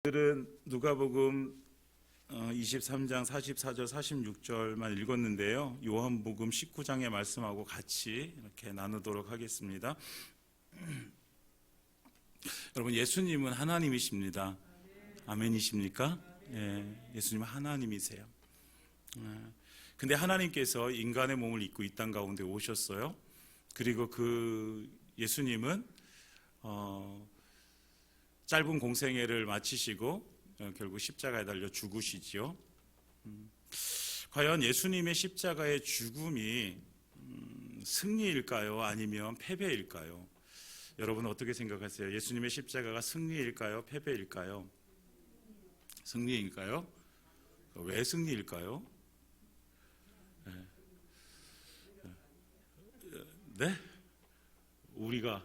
오늘은 누가복음 23장 44절 46절만 읽었는데요. 요한복음 19장의 말씀하고 같이 이렇게 나누도록 하겠습니다. 여러분, 예수님은 하나님이십니다. 아멘이십니까? 예, 예수님은 하나님이세요. 근데 하나님께서 인간의 몸을 입고 이 땅 가운데 오셨어요. 그리고 그 예수님은 짧은 공생애를 마치시고 결국 십자가에 달려 죽으시지요. 과연 예수님의 십자가의 죽음이 승리일까요? 아니면 패배일까요? 여러분 어떻게 생각하세요? 예수님의 십자가가 승리일까요? 패배일까요? 승리일까요? 왜 승리일까요? 네? 우리가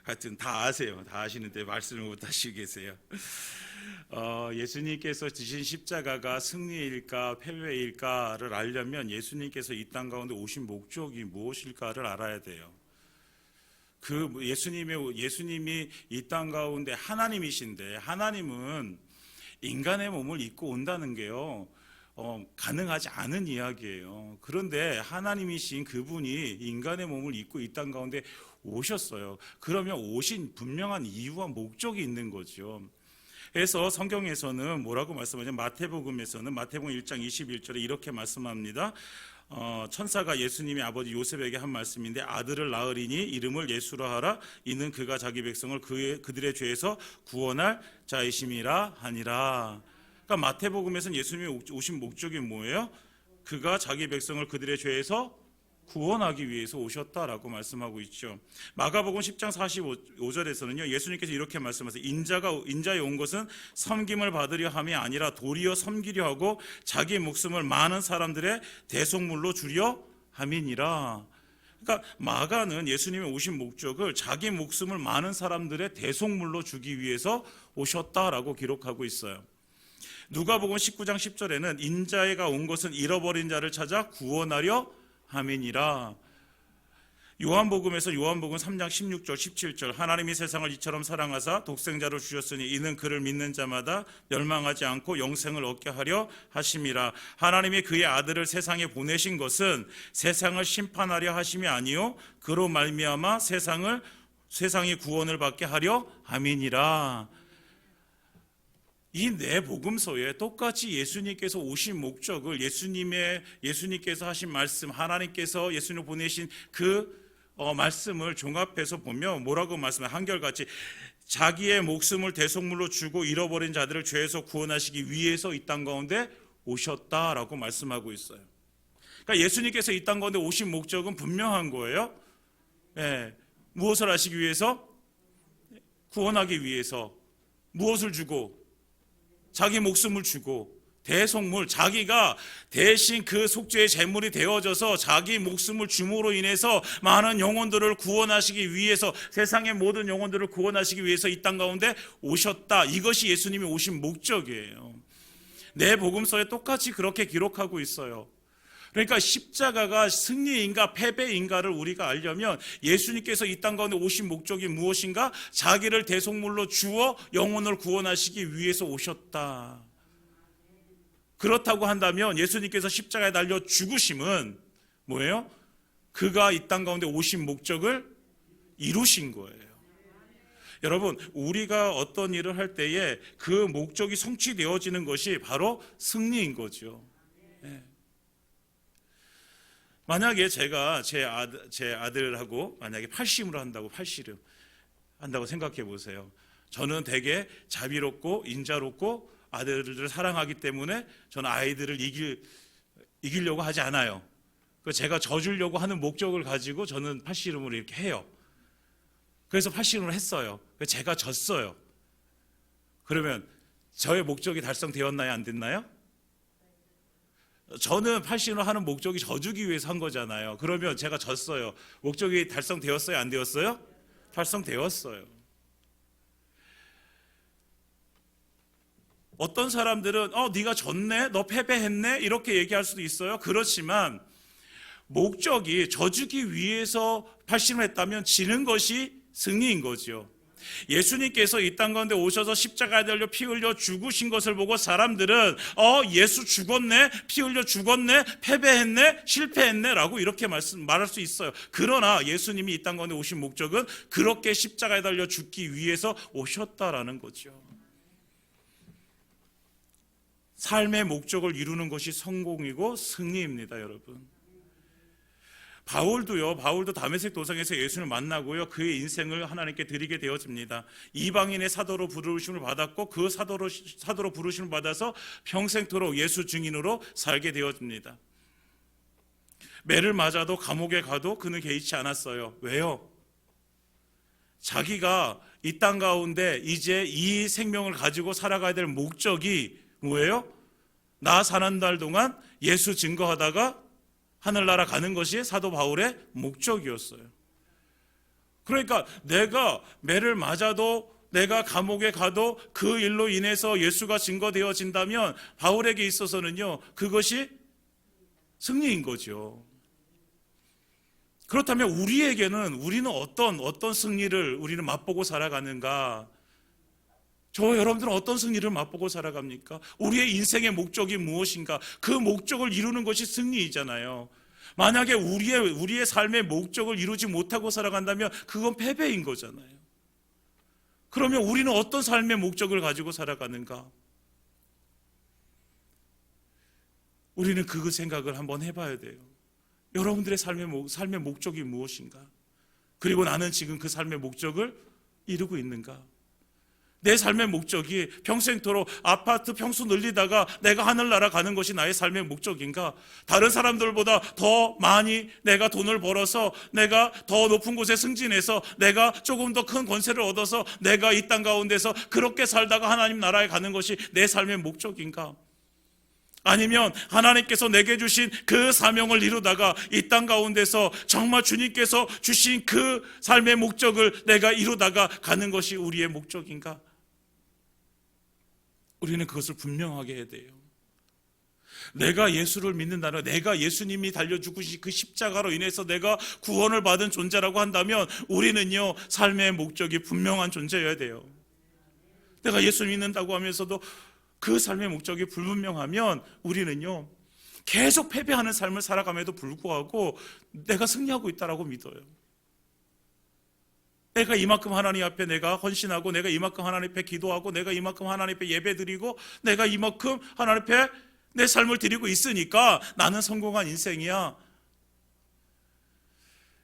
하여튼 다 아세요. 다 아시는데 말씀을 못 하시고 계세요. 예수님께서 지신 십자가가 승리일까 패배일까를 알려면 예수님께서 이 땅 가운데 오신 목적이 무엇일까를 알아야 돼요. 예수님이 이 땅 가운데 하나님이신데, 하나님은 인간의 몸을 입고 온다는 게요, 가능하지 않은 이야기예요. 그런데 하나님이신 그분이 인간의 몸을 입고 이 땅 가운데 오셨어요. 그러면 오신 분명한 이유와 목적이 있는 거죠. 그래서 성경에서는 뭐라고 말씀하냐면, 마태복음에서는 마태복음 1장 21절에 이렇게 말씀합니다. 천사가 예수님의 아버지 요셉에게 한 말씀인데, 아들을 낳으리니 이름을 예수라 하라. 이는 그가 자기 백성을 그들의 죄에서 구원할 자이심이라 하니라. 그러니까 마태복음에서는 예수님이 오신 목적이 뭐예요? 그가 자기 백성을 그들의 죄에서 구원하기 위해서 오셨다라고 말씀하고 있죠. 마가복음 10장 45절에서는요, 예수님께서 이렇게 말씀하세요. 인자에 온 것은 섬김을 받으려 함이 아니라 도리어 섬기려 하고 자기 목숨을 많은 사람들의 대속물로 주려 함이니라. 그러니까 마가는 예수님이 오신 목적을 자기 목숨을 많은 사람들의 대속물로 주기 위해서 오셨다라고 기록하고 있어요. 누가복음 19장 10절에는 인자가 온 것은 잃어버린 자를 찾아 구원하려 함이니라. 요한복음에서 요한복음 3장 16절 17절, 하나님이 세상을 이처럼 사랑하사 독생자를 주셨으니 이는 그를 믿는 자마다 멸망하지 않고 영생을 얻게 하려 하심이라. 하나님이 그의 아들을 세상에 보내신 것은 세상을 심판하려 하심이 아니요 그로 말미암아 세상이 구원을 받게 하려 함이니라. 이 네 복음서에 똑같이 예수님께서 오신 목적을, 예수님께서 하신 말씀, 하나님께서 예수님을 보내신 그 말씀을 종합해서 보면 뭐라고 말씀해요? 한결같이 자기의 목숨을 대속물로 주고 잃어버린 자들을 죄에서 구원하시기 위해서 이 땅 가운데 오셨다라고 말씀하고 있어요. 그러니까 예수님께서 이 땅 가운데 오신 목적은 분명한 거예요. 무엇을 하시기 위해서? 구원하기 위해서. 무엇을 주고? 자기 목숨을 주고, 대속물, 자기가 대신 그 속죄의 제물이 되어져서 자기 목숨을 줌으로 인해서 많은 영혼들을 구원하시기 위해서, 세상의 모든 영혼들을 구원하시기 위해서 이 땅 가운데 오셨다. 이것이 예수님이 오신 목적이에요. 네 복음서에 똑같이 그렇게 기록하고 있어요. 그러니까 십자가가 승리인가 패배인가를 우리가 알려면 예수님께서 이 땅 가운데 오신 목적이 무엇인가? 자기를 대속물로 주어 영혼을 구원하시기 위해서 오셨다. 그렇다고 한다면 예수님께서 십자가에 달려 죽으심은 뭐예요? 그가 이 땅 가운데 오신 목적을 이루신 거예요. 여러분, 우리가 어떤 일을 할 때에 그 목적이 성취되어지는 것이 바로 승리인 거죠. 만약에 제가 제 아들하고 만약에 팔씨름을 한다고 생각해 보세요. 저는 되게 자비롭고 인자롭고 아들을 사랑하기 때문에 저는 아이들을 이기려고 하지 않아요. 제가 져주려고 하는 목적을 가지고 저는 팔씨름을 이렇게 해요. 그래서 팔씨름을 했어요. 제가 졌어요. 그러면 저의 목적이 달성되었나요? 안 됐나요? 저는 팔씨름을 하는 목적이 져주기 위해서 한 거잖아요. 그러면 제가 졌어요. 목적이 달성되었어요? 안 되었어요? 달성되었어요. 어떤 사람들은 네가 졌네? 너 패배했네? 이렇게 얘기할 수도 있어요. 그렇지만 목적이 져주기 위해서 팔씨름을 했다면 지는 것이 승리인 거죠. 예수님께서 이 땅 가운데 오셔서 십자가에 달려 피 흘려 죽으신 것을 보고 사람들은 예수 죽었네, 피 흘려 죽었네, 패배했네, 실패했네 라고 이렇게 말할 수 있어요. 그러나 예수님이 이 땅 가운데 오신 목적은 그렇게 십자가에 달려 죽기 위해서 오셨다라는 거죠. 삶의 목적을 이루는 것이 성공이고 승리입니다, 여러분. 바울도 다메섹 도상에서 예수를 만나고요, 그의 인생을 하나님께 드리게 되어집니다. 이방인의 사도로 부르심을 받았고 그 사도로 부르심을 받아서 평생토록 예수 증인으로 살게 되어집니다. 매를 맞아도 감옥에 가도 그는 개의치 않았어요. 왜요? 자기가 이 땅 가운데 이제 이 생명을 가지고 살아가야 될 목적이 뭐예요? 나 사는 날 동안 예수 증거하다가 하늘나라 가는 것이 사도 바울의 목적이었어요. 그러니까 내가 매를 맞아도, 내가 감옥에 가도 그 일로 인해서 예수가 증거되어진다면 바울에게 있어서는요, 그것이 승리인 거죠. 그렇다면 우리는 어떤 승리를 우리는 맛보고 살아가는가? 여러분들은 어떤 승리를 맛보고 살아갑니까? 우리의 인생의 목적이 무엇인가? 그 목적을 이루는 것이 승리이잖아요. 만약에 우리의 삶의 목적을 이루지 못하고 살아간다면 그건 패배인 거잖아요. 그러면 우리는 어떤 삶의 목적을 가지고 살아가는가? 우리는 그 생각을 한번 해봐야 돼요. 여러분들의 삶의 목적이 무엇인가? 그리고 나는 지금 그 삶의 목적을 이루고 있는가? 내 삶의 목적이 평생토록 아파트 평수 늘리다가 내가 하늘나라 가는 것이 나의 삶의 목적인가? 다른 사람들보다 더 많이 내가 돈을 벌어서, 내가 더 높은 곳에 승진해서, 내가 조금 더 큰 권세를 얻어서 내가 이 땅 가운데서 그렇게 살다가 하나님 나라에 가는 것이 내 삶의 목적인가? 아니면 하나님께서 내게 주신 그 사명을 이루다가 이 땅 가운데서 정말 주님께서 주신 그 삶의 목적을 내가 이루다가 가는 것이 우리의 목적인가? 우리는 그것을 분명하게 해야 돼요. 내가 예수를 믿는다는, 내가 예수님이 달려 죽으신 그 십자가로 인해서 내가 구원을 받은 존재라고 한다면 우리는요, 삶의 목적이 분명한 존재여야 돼요. 내가 예수 믿는다고 하면서도 그 삶의 목적이 불분명하면 우리는요, 계속 패배하는 삶을 살아감에도 불구하고 내가 승리하고 있다라고 믿어요. 내가 이만큼 하나님 앞에 내가 헌신하고, 내가 이만큼 하나님 앞에 기도하고, 내가 이만큼 하나님 앞에 예배드리고, 내가 이만큼 하나님 앞에 내 삶을 드리고 있으니까 나는 성공한 인생이야.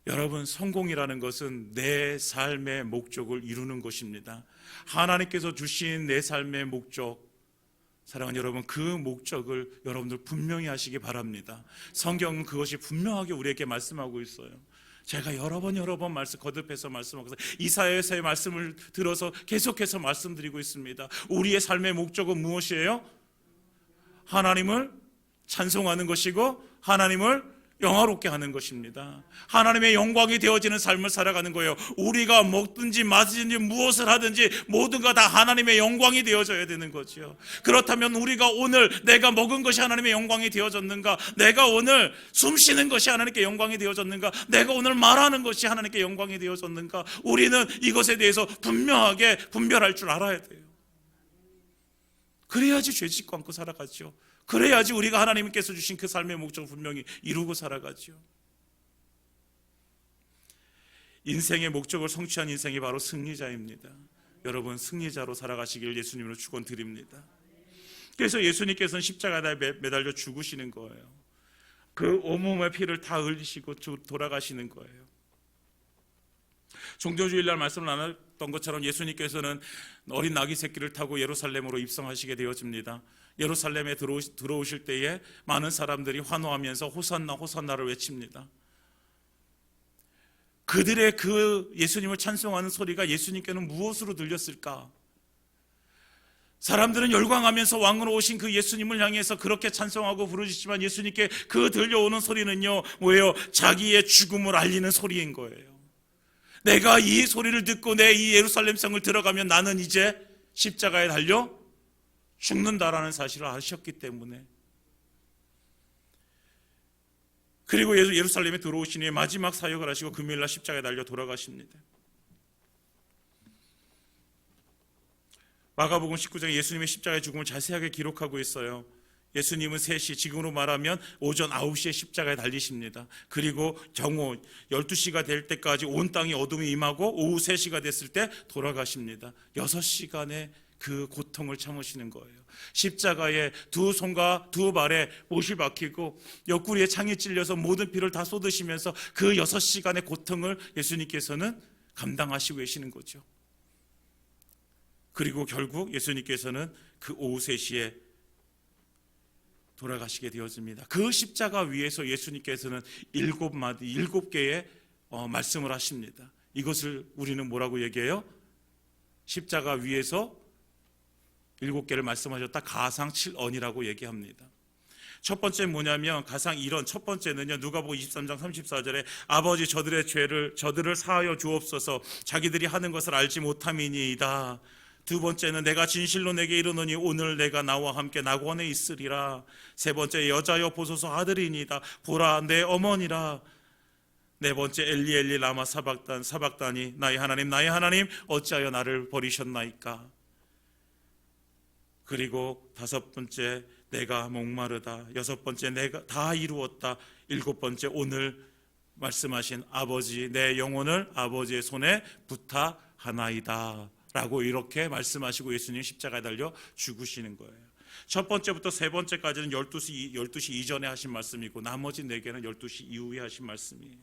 여러분, 성공이라는 것은 내 삶의 목적을 이루는 것입니다. 하나님께서 주신 내 삶의 목적, 사랑하는 여러분, 그 목적을 여러분들 분명히 하시기 바랍니다. 성경은 그것이 분명하게 우리에게 말씀하고 있어요. 제가 여러 번 거듭해서 말씀하고 있어요. 이사야서의 말씀을 들어서 계속해서 말씀드리고 있습니다. 우리의 삶의 목적은 무엇이에요? 하나님을 찬송하는 것이고 하나님을 영화롭게 하는 것입니다. 하나님의 영광이 되어지는 삶을 살아가는 거예요. 우리가 먹든지 마시든지 무엇을 하든지 모든가 다 하나님의 영광이 되어져야 되는 거죠. 그렇다면 우리가 오늘 내가 먹은 것이 하나님의 영광이 되어졌는가? 내가 오늘 숨 쉬는 것이 하나님께 영광이 되어졌는가? 내가 오늘 말하는 것이 하나님께 영광이 되어졌는가? 우리는 이것에 대해서 분명하게 분별할 줄 알아야 돼요. 그래야지 죄 짓고 않고 살아가죠. 그래야지 우리가 하나님께서 주신 그 삶의 목적을 분명히 이루고 살아가죠. 인생의 목적을 성취한 인생이 바로 승리자입니다. 여러분, 승리자로 살아가시길 예수님으로 축원드립니다. 그래서 예수님께서는 십자가에 매달려 죽으시는 거예요. 그 온몸의 피를 다 흘리시고 돌아가시는 거예요. 종교주일날 말씀을 나눴던 것처럼 예수님께서는 어린 나귀 새끼를 타고 예루살렘으로 입성하시게 되어집니다. 예루살렘에 들어오실 때에 많은 사람들이 환호하면서 호산나 호산나를 외칩니다. 그들의 그 예수님을 찬송하는 소리가 예수님께는 무엇으로 들렸을까? 사람들은 열광하면서 왕으로 오신 그 예수님을 향해서 그렇게 찬송하고 부르짖지만 예수님께 그 들려오는 소리는요, 뭐예요? 자기의 죽음을 알리는 소리인 거예요. 내가 이 소리를 듣고 내 이 예루살렘 성을 들어가면 나는 이제 십자가에 달려 죽는다라는 사실을 아셨기 때문에. 그리고 예루살렘에 들어오신 후에 마지막 사역을 하시고 금요일날 십자가에 달려 돌아가십니다. 마가복음 19장에 예수님의 십자가의 죽음을 자세하게 기록하고 있어요. 예수님은 3시, 지금으로 말하면 오전 9시에 십자가에 달리십니다. 그리고 정오 12시가 될 때까지 온 땅이 어둠이 임하고 오후 3시가 됐을 때 돌아가십니다. 6시간의 그 고통을 참으시는 거예요. 십자가에 두 손과 두 발에 못이 박히고 옆구리에 창이 찔려서 모든 피를 다 쏟으시면서 그 6시간의 고통을 예수님께서는 감당하시고 계시는 거죠. 그리고 결국 예수님께서는 그 오후 3시에 돌아가시게 되어집니다. 그 십자가 위에서 예수님께서는 7개의 말씀을 하십니다. 이것을 우리는 뭐라고 얘기해요? 십자가 위에서 7개를 말씀하셨다. 가상 7언이라고 얘기합니다. 첫 번째 뭐냐면 가상 1언 첫 번째는요, 누가복음 23장 34절에 아버지 저들을 사하여 주옵소서, 자기들이 하는 것을 알지 못함이니이다. 두 번째는 내가 진실로 내게 이르노니 오늘 내가 나와 함께 낙원에 있으리라. 세 번째, 여자여 보소서 아들이니이다. 보라 내 어머니라. 네 번째, 엘리 엘리 라마 사박다니 나의 하나님 어찌하여 나를 버리셨나이까. 그리고 다섯 번째, 내가 목마르다. 여섯 번째, 내가 다 이루었다. 일곱 번째, 오늘 말씀하신 아버지 내 영혼을 아버지의 손에 부탁하나이다 라고 이렇게 말씀하시고 예수님 십자가에 달려 죽으시는 거예요. 첫 번째부터 세 번째까지는 12시 이전에 하신 말씀이고 나머지 4개는 12시 이후에 하신 말씀이에요.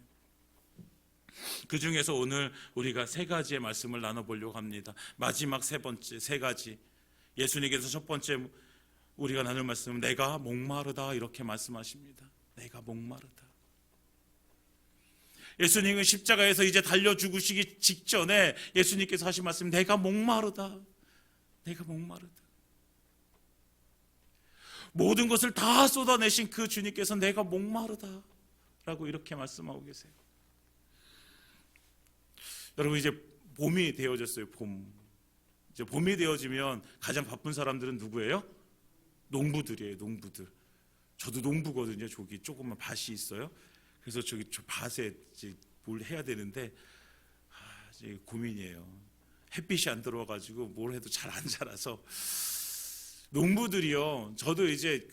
그 중에서 오늘 우리가 3가지의 말씀을 나눠보려고 합니다. 마지막 세 가지. 예수님께서 첫 번째 우리가 나눌 말씀은 내가 목마르다 이렇게 말씀하십니다. 내가 목마르다. 예수님은 십자가에서 이제 달려 죽으시기 직전에 예수님께서 하신 말씀, 내가 목마르다. 내가 목마르다. 모든 것을 다 쏟아내신 그 주님께서 내가 목마르다 라고 이렇게 말씀하고 계세요. 여러분, 이제 봄이 되어졌어요. 이제 봄이 되어지면 가장 바쁜 사람들은 누구예요? 농부들이에요. 농부들. 저도 농부거든요. 저기 조그만 밭이 있어요. 그래서 저 밭에 이제 뭘 해야 되는데 이제 고민이에요. 햇빛이 안 들어와가지고 뭘 해도 잘 안 자라서. 농부들이요. 저도 이제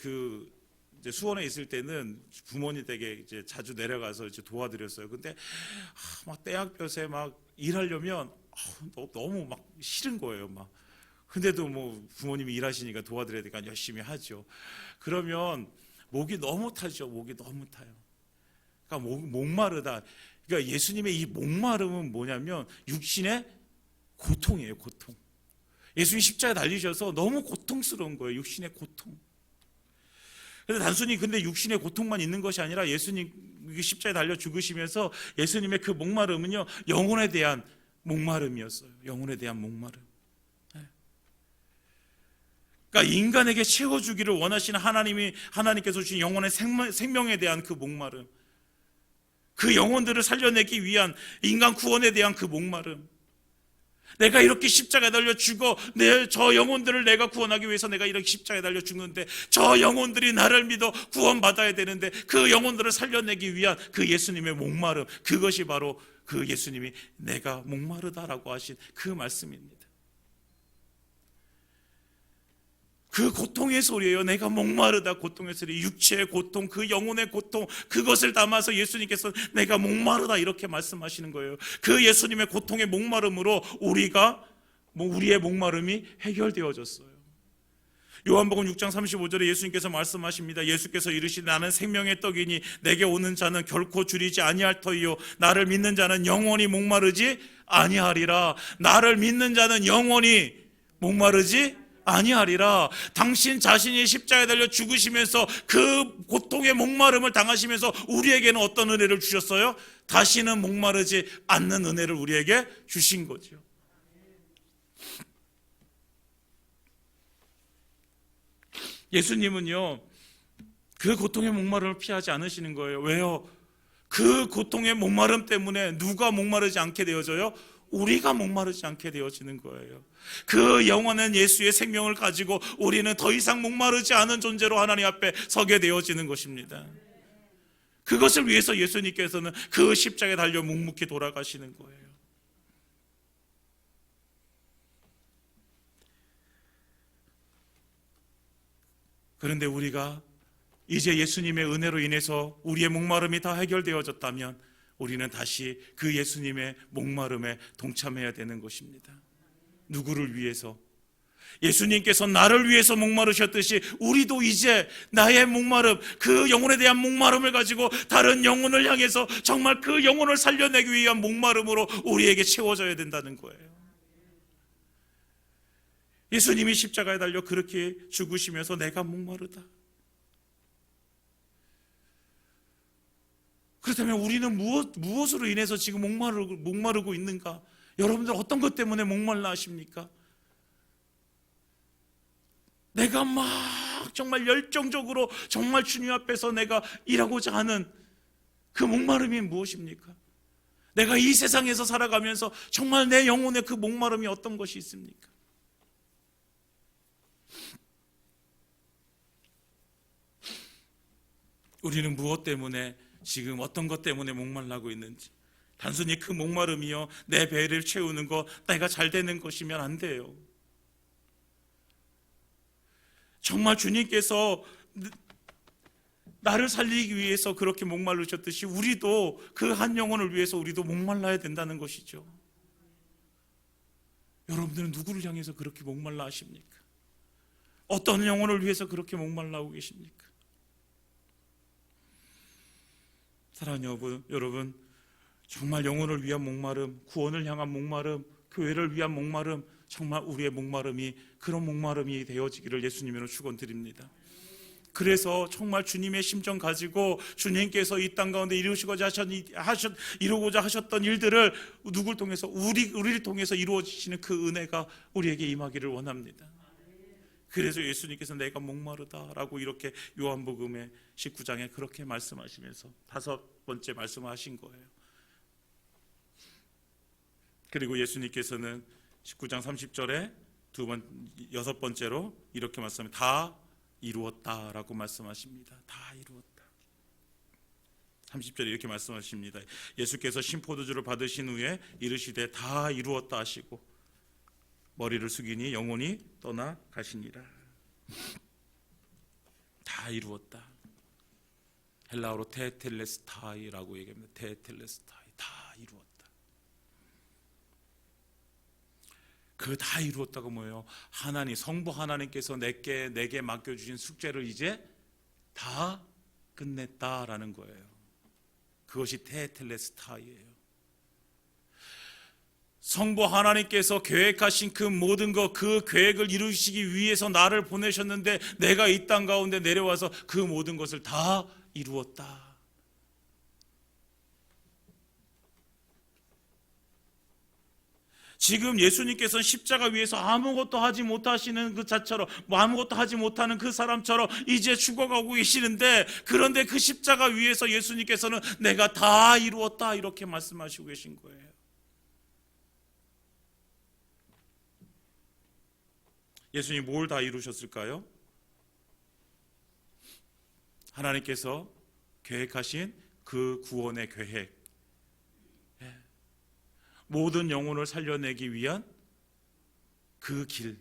이제 수원에 있을 때는 부모님 댁에 이제 자주 내려가서 이제 도와드렸어요. 근데 막 떼약볕에 막 일하려면 너무 막 싫은 거예요. 막. 근데도 뭐 부모님이 일하시니까 도와드려야 되니까 열심히 하죠. 그러면 목이 너무 타죠. 목이 너무 타요. 그러니까 목마르다. 그러니까 예수님의 이 목마름은 뭐냐면 육신의 고통이에요. 고통. 예수님 십자가에 달리셔서 너무 고통스러운 거예요. 육신의 고통. 그래서 단순히 근데 육신의 고통만 있는 것이 아니라 예수님 십자가에 달려 죽으시면서 예수님의 그 목마름은요, 영혼에 대한 목마름이었어요. 영혼에 대한 목마름. 그러니까 인간에게 채워주기를 원하시는 하나님께서 주신 영혼의 생명에 대한 그 목마름, 그 영혼들을 살려내기 위한 인간 구원에 대한 그 목마름. 내가 이렇게 십자가에 달려 죽어 저 영혼들을 내가 구원하기 위해서 내가 이렇게 십자가에 달려 죽는데 저 영혼들이 나를 믿어 구원받아야 되는데 그 영혼들을 살려내기 위한 그 예수님의 목마름, 그것이 바로 그 예수님이 내가 목마르다라고 하신 그 말씀입니다. 그 고통의 소리예요. 내가 목마르다. 고통의 소리. 육체의 고통, 그 영혼의 고통, 그것을 담아서 예수님께서 내가 목마르다 이렇게 말씀하시는 거예요. 그 예수님의 고통의 목마름으로 우리의 목마름이 해결되어졌어요. 요한복음 6장 35절에 예수님께서 말씀하십니다. 예수께서 이르시되 나는 생명의 떡이니 내게 오는 자는 결코 줄이지 아니할 터이요 나를 믿는 자는 영원히 목마르지 아니하리라. 나를 믿는 자는 영원히 목마르지 아니하리라. 당신 자신이 십자가에 달려 죽으시면서 그 고통의 목마름을 당하시면서 우리에게는 어떤 은혜를 주셨어요? 다시는 목마르지 않는 은혜를 우리에게 주신 거죠. 예수님은요, 그 고통의 목마름을 피하지 않으시는 거예요. 왜요? 그 고통의 목마름 때문에 누가 목마르지 않게 되어져요? 우리가 목마르지 않게 되어지는 거예요. 그 영원한 예수의 생명을 가지고 우리는 더 이상 목마르지 않은 존재로 하나님 앞에 서게 되어지는 것입니다. 그것을 위해서 예수님께서는 그 십자가에 달려 묵묵히 돌아가시는 거예요. 그런데 우리가 이제 예수님의 은혜로 인해서 우리의 목마름이 다 해결되어졌다면 우리는 다시 그 예수님의 목마름에 동참해야 되는 것입니다. 누구를 위해서? 예수님께서 나를 위해서 목마르셨듯이 우리도 이제 나의 목마름, 그 영혼에 대한 목마름을 가지고 다른 영혼을 향해서 정말 그 영혼을 살려내기 위한 목마름으로 우리에게 채워져야 된다는 거예요. 예수님이 십자가에 달려 그렇게 죽으시면서 내가 목마르다. 그렇다면 우리는 무엇으로 인해서 지금 목마르고 있는가? 여러분들 어떤 것 때문에 목말라 하십니까? 내가 막 정말 열정적으로 정말 주님 앞에서 내가 일하고자 하는 그 목마름이 무엇입니까? 내가 이 세상에서 살아가면서 정말 내 영혼의 그 목마름이 어떤 것이 있습니까? 우리는 무엇 때문에 지금 어떤 것 때문에 목말라고 있는지, 단순히 그 목마름이요 내 배를 채우는 것, 내가 잘 되는 것이면 안 돼요. 정말 주님께서 나를 살리기 위해서 그렇게 목마르셨듯이 우리도 그 한 영혼을 위해서 우리도 목말라야 된다는 것이죠. 여러분들은 누구를 향해서 그렇게 목말라 하십니까? 어떤 영혼을 위해서 그렇게 목말라하고 계십니까? 사랑하는 여러분, 정말 영혼을 위한 목마름, 구원을 향한 목마름, 교회를 위한 목마름, 정말 우리의 목마름이 그런 목마름이 되어지기를 예수님으로 축원드립니다. 그래서 정말 주님의 심정 가지고 주님께서 이 땅 가운데 이루고자 하셨던 일들을 누굴 통해서 우리를 통해서 이루어지시는 그 은혜가 우리에게 임하기를 원합니다. 그래서 예수님께서 내가 목마르다라고 이렇게 요한복음의 19장에 그렇게 말씀하시면서 5번째 말씀하신 거예요. 그리고 예수님께서는 19장 30절에 6번째로 이렇게 말씀합니다. 다 이루었다라고 말씀하십니다. 다 이루었다. 30절에 이렇게 말씀하십니다. 예수께서 신포도주를 받으신 후에 이르시되 다 이루었다 하시고 머리를 숙이니 영혼이 떠나 가시니라. 다 이루었다. 헬라어로 테텔레스타이라고 얘기합니다. 테텔레스타이, 다 이루었다. 그 다 이루었다가 뭐예요? 하나님, 성부 하나님께서 내게 맡겨주신 숙제를 이제 다 끝냈다라는 거예요. 그것이 테텔레스타이예요. 성부 하나님께서 계획하신 그 모든 것, 그 계획을 이루시기 위해서 나를 보내셨는데 내가 이 땅 가운데 내려와서 그 모든 것을 다 이루었다. 지금 예수님께서는 십자가 위에서 아무것도 하지 못하시는 그 자처럼, 아무것도 하지 못하는 그 사람처럼 이제 죽어가고 계시는데, 그런데 그 십자가 위에서 예수님께서는 내가 다 이루었다 이렇게 말씀하시고 계신 거예요. 예수님이 뭘 다 이루셨을까요? 하나님께서 계획하신 그 구원의 계획, 모든 영혼을 살려내기 위한 그 길,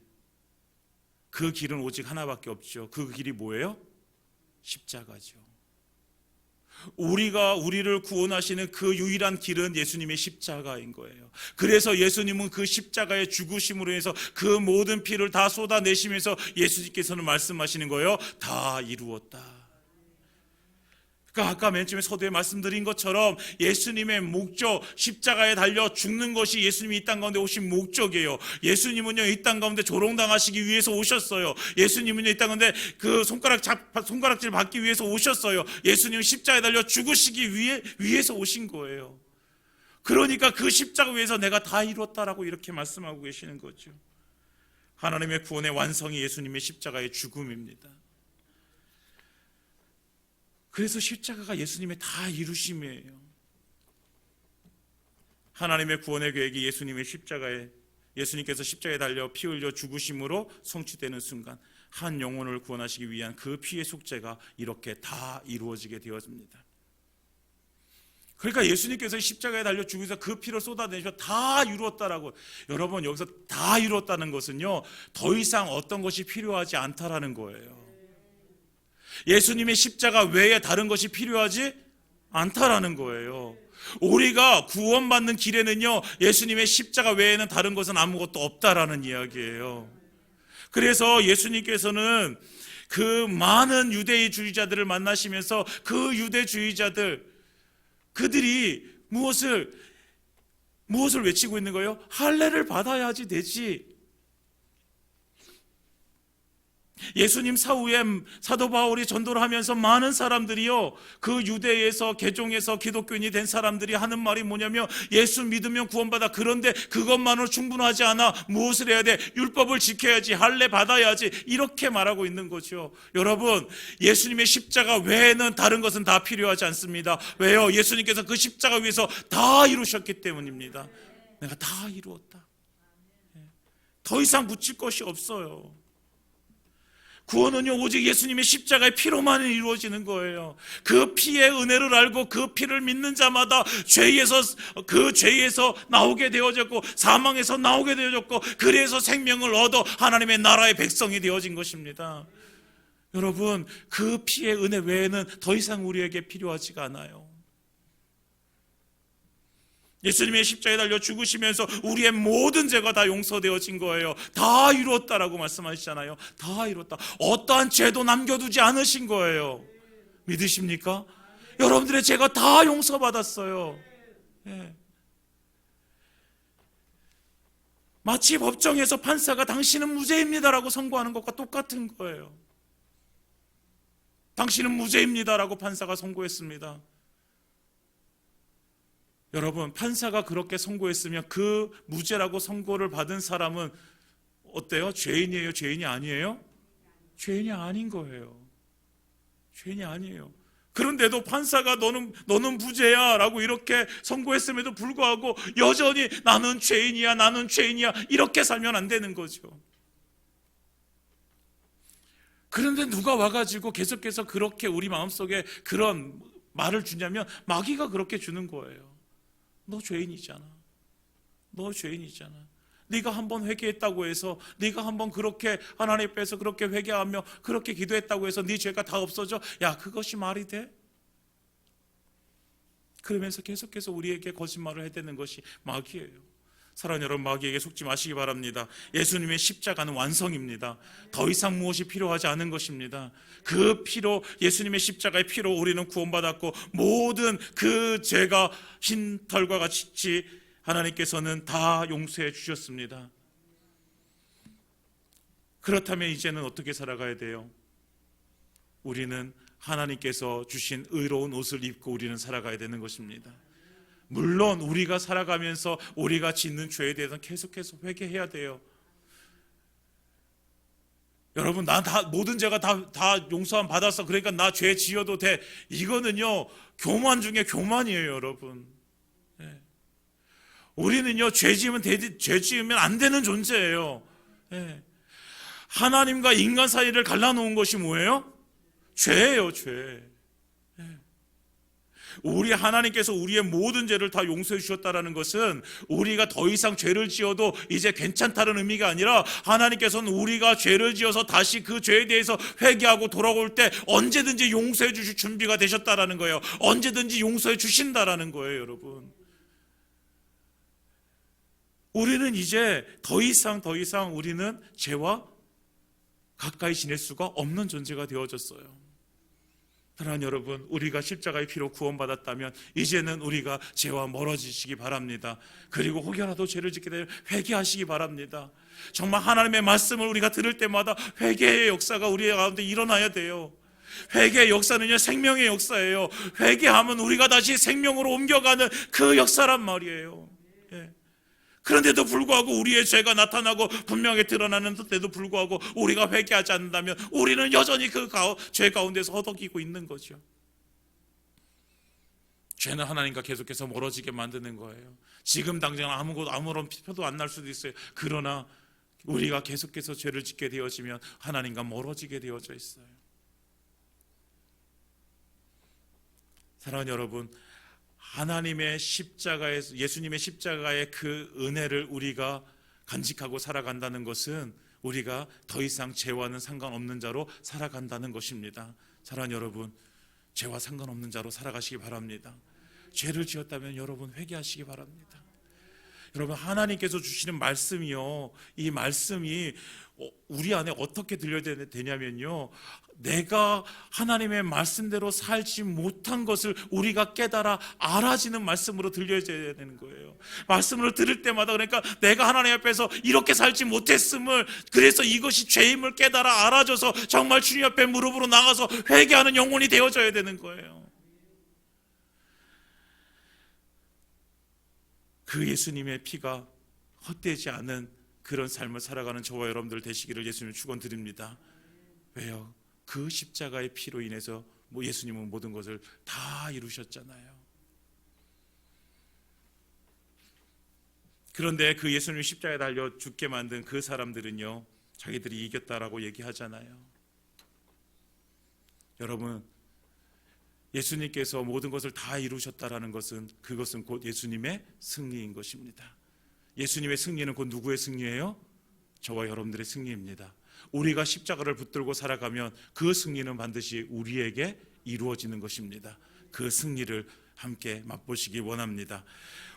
그 길은 오직 하나밖에 없죠. 그 길이 뭐예요? 십자가죠. 우리를 구원하시는 그 유일한 길은 예수님의 십자가인 거예요. 그래서 예수님은 그 십자가의 죽으심으로 해서 그 모든 피를 다 쏟아내시면서 예수님께서는 말씀하시는 거예요. 다 이루었다. 그러니까 아까 맨 처음에 서두에 말씀드린 것처럼 예수님의 목적, 십자가에 달려 죽는 것이 예수님이 이 땅 가운데 오신 목적이에요. 예수님은요 이 땅 가운데 조롱당하시기 위해서 오셨어요. 예수님은요 이 땅 가운데 그 손가락질 받기 위해서 오셨어요. 예수님은 십자가에 달려 죽으시기 위해서 오신 거예요. 그러니까 그 십자가 위에서 내가 다 이뤘다라고 이렇게 말씀하고 계시는 거죠. 하나님의 구원의 완성이 예수님의 십자가의 죽음입니다. 그래서 십자가가 예수님의 다 이루심이에요. 하나님의 구원의 계획이 예수님께서 십자가에 달려 피 흘려 죽으심으로 성취되는 순간 한 영혼을 구원하시기 위한 그 피의 속죄가 이렇게 다 이루어지게 되었습니다. 그러니까 예수님께서 십자가에 달려 죽으셔서 그 피를 쏟아내셔 다 이루었다라고. 여러분, 여기서 다 이루었다는 것은요 더 이상 어떤 것이 필요하지 않다라는 거예요. 예수님의 십자가 외에 다른 것이 필요하지 않다라는 거예요. 우리가 구원받는 길에는요, 예수님의 십자가 외에는 다른 것은 아무것도 없다라는 이야기예요. 그래서 예수님께서는 그 많은 유대주의자들을 만나시면서 그 유대주의자들, 그들이 무엇을 외치고 있는 거예요? 할례를 받아야지 되지. 예수님 사후에 사도 바울이 전도를 하면서 많은 사람들이요, 그 유대에서 개종해서 기독교인이 된 사람들이 하는 말이 뭐냐면, 예수 믿으면 구원받아. 그런데 그것만으로 충분하지 않아. 무엇을 해야 돼? 율법을 지켜야지, 할례 받아야지, 이렇게 말하고 있는 거죠. 여러분, 예수님의 십자가 외에는 다른 것은 다 필요하지 않습니다. 왜요? 예수님께서 그 십자가 위에서 다 이루셨기 때문입니다. 내가 다 이루었다. 더 이상 묻힐 것이 없어요. 구원은요, 오직 예수님의 십자가의 피로만 이루어지는 거예요. 그 피의 은혜를 알고 그 피를 믿는 자마다 그 죄에서 나오게 되어졌고, 사망에서 나오게 되어졌고, 그래서 생명을 얻어 하나님의 나라의 백성이 되어진 것입니다. 여러분, 그 피의 은혜 외에는 더 이상 우리에게 필요하지가 않아요. 예수님의 십자가에 달려 죽으시면서 우리의 모든 죄가 다 용서되어진 거예요. 다 이루었다라고 말씀하시잖아요. 다 이루었다. 어떠한 죄도 남겨두지 않으신 거예요. 믿으십니까? 여러분들의 죄가 다 용서받았어요. 예. 마치 법정에서 판사가 당신은 무죄입니다라고 선고하는 것과 똑같은 거예요. 당신은 무죄입니다라고 판사가 선고했습니다. 여러분, 판사가 그렇게 선고했으면 그 무죄라고 선고를 받은 사람은 어때요? 죄인이에요? 죄인이 아니에요? 죄인이 아닌 거예요. 죄인이 아니에요. 그런데도 판사가 너는 무죄야 라고 이렇게 선고했음에도 불구하고 여전히 나는 죄인이야, 나는 죄인이야, 이렇게 살면 안 되는 거죠. 그런데 누가 와가지고 계속해서 그렇게 우리 마음속에 그런 말을 주냐면, 마귀가 그렇게 주는 거예요. 너 죄인이잖아. 너 죄인이잖아. 네가 한번 회개했다고 해서, 네가 한번 그렇게 하나님 앞에서 그렇게 회개하며 그렇게 기도했다고 해서 네 죄가 다 없어져? 야, 그것이 말이 돼? 그러면서 계속해서 우리에게 거짓말을 해대는 것이 마귀예요. 사랑하는 여러분, 마귀에게 속지 마시기 바랍니다. 예수님의 십자가는 완성입니다. 더 이상 무엇이 필요하지 않은 것입니다. 그 피로, 예수님의 십자가의 피로 우리는 구원받았고, 모든 그 죄가 흰 털과 같이 하나님께서는 다 용서해 주셨습니다. 그렇다면 이제는 어떻게 살아가야 돼요? 우리는 하나님께서 주신 의로운 옷을 입고 우리는 살아가야 되는 것입니다. 물론 우리가 살아가면서 우리가 짓는 죄에 대해서 계속해서 회개해야 돼요. 여러분, 나 모든 죄가 다 용서함 받았어, 그러니까 나 죄 지어도 돼. 이거는요, 교만 중에 교만이에요, 여러분. 네. 우리는요, 죄 지으면 안 되는 존재예요. 네. 하나님과 인간 사이를 갈라놓은 것이 뭐예요? 죄예요, 죄. 우리 하나님께서 우리의 모든 죄를 다 용서해 주셨다는 것은 우리가 더 이상 죄를 지어도 이제 괜찮다는 의미가 아니라, 하나님께서는 우리가 죄를 지어서 다시 그 죄에 대해서 회개하고 돌아올 때 언제든지 용서해 주실 준비가 되셨다라는 거예요. 언제든지 용서해 주신다라는 거예요, 여러분. 우리는 이제 더 이상 우리는 죄와 가까이 지낼 수가 없는 존재가 되어졌어요. 사랑하는 여러분, 우리가 십자가의 피로 구원받았다면 이제는 우리가 죄와 멀어지시기 바랍니다. 그리고 혹여라도 죄를 짓게 되면 회개하시기 바랍니다. 정말 하나님의 말씀을 우리가 들을 때마다 회개의 역사가 우리 가운데 일어나야 돼요. 회개의 역사는요, 생명의 역사예요. 회개하면 우리가 다시 생명으로 옮겨가는 그 역사란 말이에요. 예. 그런데도 불구하고 우리의 죄가 나타나고 분명히 드러나는데도 불구하고 우리가 회개하지 않는다면 우리는 여전히 그 죄 가운데서 허덕이고 있는 거죠. 죄는 하나님과 계속해서 멀어지게 만드는 거예요. 지금 당장 아무런 표도 안 날 수도 있어요. 그러나 우리가 계속해서 죄를 짓게 되어지면 하나님과 멀어지게 되어져 있어요. 사랑하는 여러분, 하나님의 십자가에서, 예수님의 십자가의 그 은혜를 우리가 간직하고 살아간다는 것은 우리가 더 이상 죄와는 상관없는 자로 살아간다는 것입니다. 사랑하는 여러분, 죄와 상관없는 자로 살아가시기 바랍니다. 죄를 지었다면 여러분 회개하시기 바랍니다. 여러분, 하나님께서 주시는 말씀이요, 이 말씀이 우리 안에 어떻게 들려야 되냐면요, 내가 하나님의 말씀대로 살지 못한 것을 우리가 깨달아 알아지는 말씀으로 들려줘야 되는 거예요. 말씀을 들을 때마다, 그러니까 내가 하나님 앞에서 이렇게 살지 못했음을, 그래서 이것이 죄임을 깨달아 알아줘서 정말 주님 앞에 무릎으로 나가서 회개하는 영혼이 되어져야 되는 거예요. 그 예수님의 피가 헛되지 않은 그런 삶을 살아가는 저와 여러분들 되시기를 예수님 축원드립니다. 왜요? 그 십자가의 피로 인해서 예수님은 모든 것을 다 이루셨잖아요. 그런데 그 예수님 십자가에 달려 죽게 만든 그 사람들은요, 자기들이 이겼다라고 얘기하잖아요. 여러분, 예수님께서 모든 것을 다 이루셨다라는 것은, 그것은 곧 예수님의 승리인 것입니다. 예수님의 승리는 곧 누구의 승리예요? 저와 여러분들의 승리입니다. 우리가 십자가를 붙들고 살아가면 그 승리는 반드시 우리에게 이루어지는 것입니다. 그 승리를 함께 맛보시기 원합니다.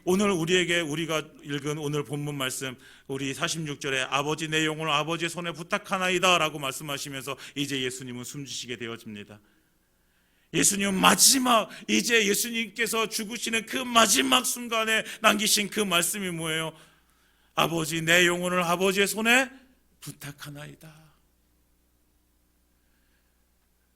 오늘 우리가 읽은 오늘 본문 말씀, 우리 46절에 아버지 내 영혼을 아버지의 손에 부탁하나이다 라고 말씀하시면서 이제 예수님은 숨지시게 되어집니다. 예수님은 마지막, 이제 예수님께서 죽으시는 그 마지막 순간에 남기신 그 말씀이 뭐예요? 아버지 내 영혼을 아버지의 손에 부탁하나이다.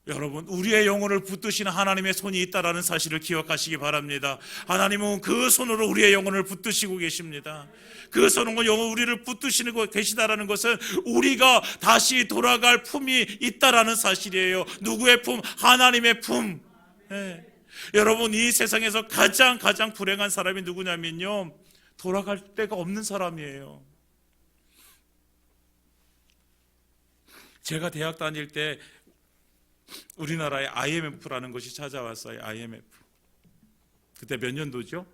여러분, 우리의 영혼을 붙드시는 하나님의 손이 있다라는 사실을 기억하시기 바랍니다. 하나님은 그 손으로 우리의 영혼을 붙드시고 계십니다. 그 손으로 우리를 붙드시고 계시다라는 것은 우리가 다시 돌아갈 품이 있다라는 사실이에요. 누구의 품? 하나님의 품. 네. 여러분, 이 세상에서 가장 불행한 사람이 누구냐면요, 돌아갈 데가 없는 사람이에요. 제가 대학 다닐 때 우리나라에 IMF라는 것이 찾아왔어요. IMF. 그때 몇 년도죠?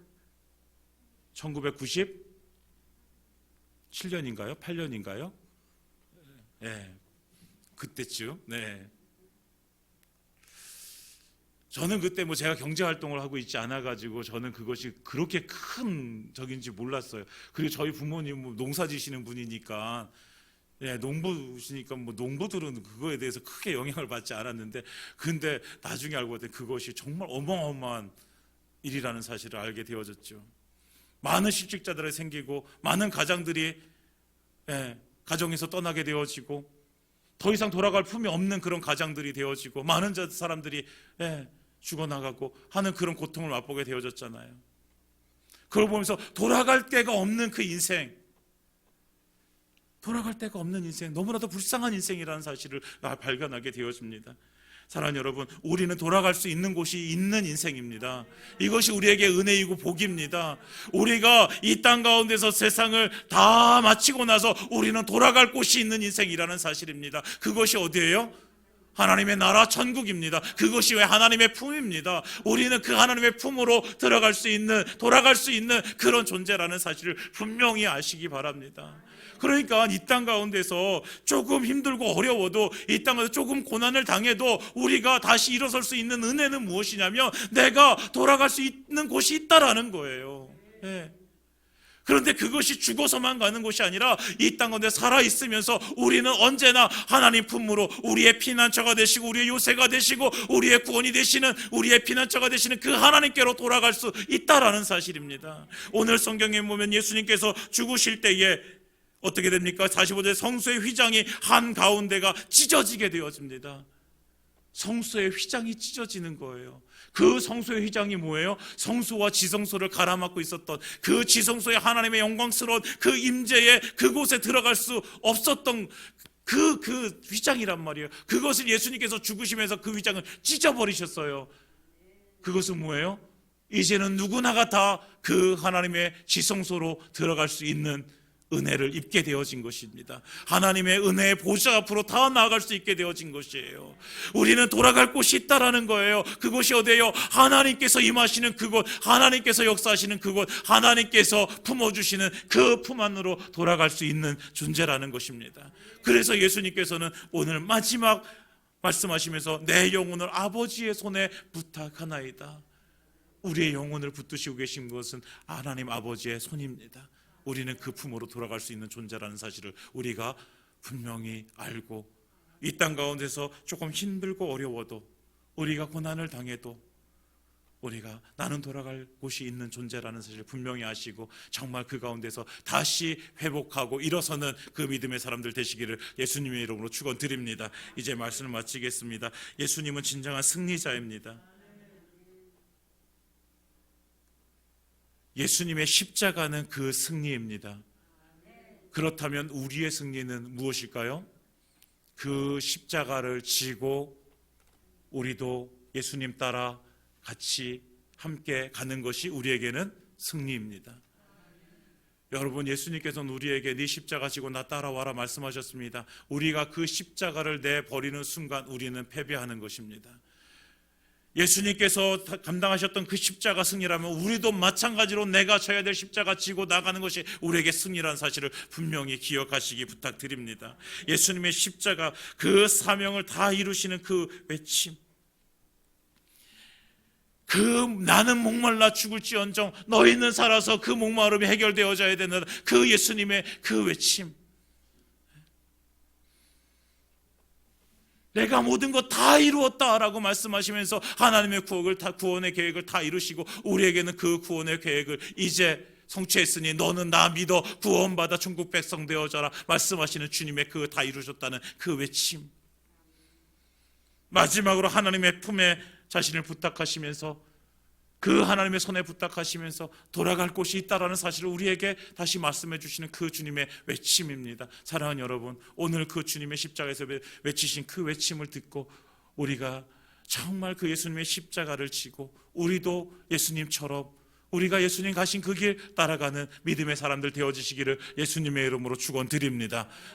1997년인가요? 8년인가요? 네, 그때쯤. 네. 저는 그때 제가 경제활동을 하고 있지 않아가지고 저는 그것이 그렇게 큰 적인지 몰랐어요. 그리고 저희 부모님 농사 지시는 분이니까, 농부시니까 농부들은 그거에 대해서 크게 영향을 받지 않았는데, 근데 나중에 알고 봤더니 그것이 정말 어마어마한 일이라는 사실을 알게 되어졌죠. 많은 실직자들이 생기고, 많은 가장들이 가정에서 떠나게 되어지고, 더 이상 돌아갈 품이 없는 그런 가장들이 되어지고, 많은 사람들이 죽어나가고 하는 그런 고통을 맛보게 되어졌잖아요. 그걸 보면서 돌아갈 데가 없는 그 인생, 돌아갈 데가 없는 인생, 너무나도 불쌍한 인생이라는 사실을 발견하게 되어집니다. 사랑하는 여러분, 우리는 돌아갈 수 있는 곳이 있는 인생입니다. 이것이 우리에게 은혜이고 복입니다. 우리가 이 땅 가운데서 세상을 다 마치고 나서 우리는 돌아갈 곳이 있는 인생이라는 사실입니다. 그것이 어디예요? 하나님의 나라 천국입니다. 그것이 왜 하나님의 품입니다. 우리는 그 하나님의 품으로 돌아갈 수 있는 그런 존재라는 사실을 분명히 아시기 바랍니다. 그러니까 이 땅 가운데서 조금 힘들고 어려워도, 이 땅에서 조금 고난을 당해도 우리가 다시 일어설 수 있는 은혜는 무엇이냐면, 내가 돌아갈 수 있는 곳이 있다라는 거예요. 그런데 그것이 죽어서만 가는 것이 아니라 이 땅 가운데 살아있으면서 우리는 언제나 하나님 품으로 우리의 피난처가 되시고, 우리의 요새가 되시고, 우리의 구원이 되시는, 우리의 피난처가 되시는 그 하나님께로 돌아갈 수 있다라는 사실입니다. 오늘 성경에 보면 예수님께서 죽으실 때에 어떻게 됩니까? 45절 성소의 휘장이 한가운데가 찢어지게 되어집니다. 성소의 휘장이 찢어지는 거예요. 그 성소의 휘장이 뭐예요? 성소와 지성소를 가라막고 있었던 그 지성소의 하나님의 영광스러운 그 임재에, 그곳에 들어갈 수 없었던 그 휘장이란 말이에요. 그것을 예수님께서 죽으시면서 그 휘장을 찢어버리셨어요. 그것은 뭐예요? 이제는 누구나가 다 그 하나님의 지성소로 들어갈 수 있는 은혜를 입게 되어진 것입니다. 하나님의 은혜의 보좌 앞으로 다 나아갈 수 있게 되어진 것이에요. 우리는 돌아갈 곳이 있다라는 거예요. 그곳이 어디예요? 하나님께서 임하시는 그곳, 하나님께서 역사하시는 그곳, 하나님께서 품어주시는 그 품 안으로 돌아갈 수 있는 존재라는 것입니다. 그래서 예수님께서는 오늘 마지막 말씀하시면서 내 영혼을 아버지의 손에 부탁하나이다. 우리의 영혼을 붙드시고 계신 것은 하나님 아버지의 손입니다. 우리는 그 품으로 돌아갈 수 있는 존재라는 사실을 우리가 분명히 알고, 이 땅 가운데서 조금 힘들고 어려워도, 우리가 고난을 당해도 우리가 나는 돌아갈 곳이 있는 존재라는 사실을 분명히 아시고, 정말 그 가운데서 다시 회복하고 일어서는 그 믿음의 사람들 되시기를 예수님의 이름으로 축원드립니다. 이제 말씀을 마치겠습니다. 예수님은 진정한 승리자입니다. 예수님의 십자가는 그 승리입니다. 그렇다면 우리의 승리는 무엇일까요? 그 십자가를 지고 우리도 예수님 따라 같이 함께 가는 것이 우리에게는 승리입니다. 여러분, 예수님께서는 우리에게 네 십자가 지고 나 따라와라 말씀하셨습니다. 우리가 그 십자가를 내버리는 순간 우리는 패배하는 것입니다. 예수님께서 감당하셨던 그 십자가 승리라면 우리도 마찬가지로 내가 져야 될 십자가 지고 나가는 것이 우리에게 승리라는 사실을 분명히 기억하시기 부탁드립니다. 예수님의 십자가, 그 사명을 다 이루시는 그 외침, 그 나는 목말라 죽을지언정 너희는 살아서 그 목마름이 해결되어져야 되는 그 예수님의 그 외침, 내가 모든 것 다 이루었다라고 말씀하시면서 하나님의 구원의 계획을 다 이루시고 우리에게는 그 구원의 계획을 이제 성취했으니 너는 나 믿어 구원받아 천국 백성 되어져라 말씀하시는 주님의 그 다 이루셨다는 그 외침, 마지막으로 하나님의 품에 자신을 부탁하시면서 그 하나님의 손에 부탁하시면서 돌아갈 곳이 있다라는 사실을 우리에게 다시 말씀해 주시는 그 주님의 외침입니다. 사랑하는 여러분, 오늘 그 주님의 십자가에서 외치신 그 외침을 듣고 우리가 정말 그 예수님의 십자가를 지고 우리도 예수님처럼 우리가 예수님 가신 그 길 따라가는 믿음의 사람들 되어지시기를 예수님의 이름으로 축원드립니다.